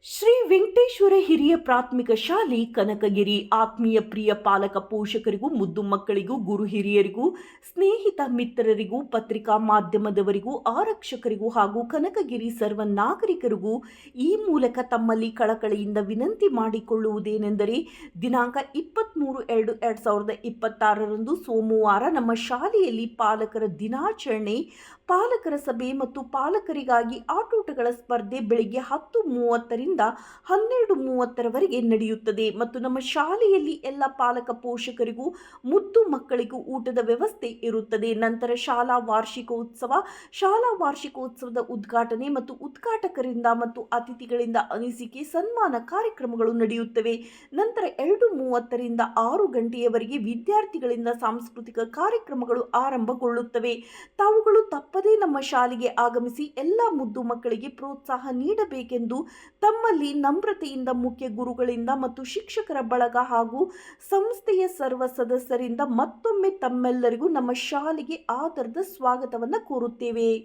ಶ್ರೀ ವೆಂಕಟೇಶ್ವರ ಹಿರಿಯ ಪ್ರಾಥಮಿಕ ಶಾಲೆ ಕನಕಗಿರಿ ಆತ್ಮೀಯ ಪ್ರಿಯ ಪಾಲಕ ಪೋಷಕರಿಗೂ ಮುದ್ದು ಮಕ್ಕಳಿಗೂ ಗುರು ಹಿರಿಯರಿಗೂ ಸ್ನೇಹಿತ ಮಿತ್ರರಿಗೂ ಪತ್ರಿಕಾ ಮಾಧ್ಯಮದವರಿಗೂ ಆರಕ್ಷಕರಿಗೂ ಹಾಗೂ ಕನಕಗಿರಿ ಸರ್ವ ನಾಗರಿಕರಿಗೂ ಈ ಮೂಲಕ ತಮ್ಮಲ್ಲಿ ಕಳಕಳಿಯಿಂದ ವಿನಂತಿ ಮಾಡಿಕೊಳ್ಳುವುದೇನೆಂದರೆ ದಿನಾಂಕ 23/2/2026 ಸೋಮವಾರ ನಮ್ಮ ಶಾಲೆಯಲ್ಲಿ ಪಾಲಕರ ದಿನಾಚರಣೆ, ಪಾಲಕರ ಸಭೆ ಮತ್ತು ಪಾಲಕರಿಗಾಗಿ ಆಟೋಟಗಳ ಸ್ಪರ್ಧೆ ಬೆಳಿಗ್ಗೆ 10:30 12:30 ನಡೆಯುತ್ತದೆ ಮತ್ತು ನಮ್ಮ ಶಾಲೆಯಲ್ಲಿ ಎಲ್ಲ ಪಾಲಕ ಪೋಷಕರಿಗೂ ಮುದ್ದು ಮಕ್ಕಳಿಗೂ ಊಟದ ವ್ಯವಸ್ಥೆ ಇರುತ್ತದೆ. ನಂತರ ಶಾಲಾ ವಾರ್ಷಿಕೋತ್ಸವದ ಉದ್ಘಾಟನೆ ಮತ್ತು ಉದ್ಘಾಟಕರಿಂದ ಮತ್ತು ಅತಿಥಿಗಳಿಂದ ಅನಿಸಿಕೆ ಸನ್ಮಾನ ಕಾರ್ಯಕ್ರಮಗಳು ನಡೆಯುತ್ತವೆ. ನಂತರ 2:30 6 ಗಂಟೆಯವರೆಗೆ ವಿದ್ಯಾರ್ಥಿಗಳಿಂದ ಸಾಂಸ್ಕೃತಿಕ ಕಾರ್ಯಕ್ರಮಗಳು ಆರಂಭಗೊಳ್ಳುತ್ತವೆ. ತಾವುಗಳು ತಪ್ಪದೇ ನಮ್ಮ ಶಾಲೆಗೆ ಆಗಮಿಸಿ ಎಲ್ಲ ಮುದ್ದು ಮಕ್ಕಳಿಗೆ ಪ್ರೋತ್ಸಾಹ ನೀಡಬೇಕೆಂದು ತಮ್ಮಲ್ಲಿ ನಮ್ರತೆಯಿಂದ ಮುಖ್ಯ ಗುರುಗಳಿಂದ ಮತ್ತು ಶಿಕ್ಷಕರ ಬಳಗ ಹಾಗೂ ಸಂಸ್ಥೆಯ ಸರ್ವ ಸದಸ್ಯರಿಂದ ಮತ್ತೊಮ್ಮೆ ತಮ್ಮೆಲ್ಲರಿಗೂ ನಮ್ಮ ಶಾಲೆಗೆ ಆದರದ ಸ್ವಾಗತವನ್ನು ಕೋರುತ್ತೇವೆ.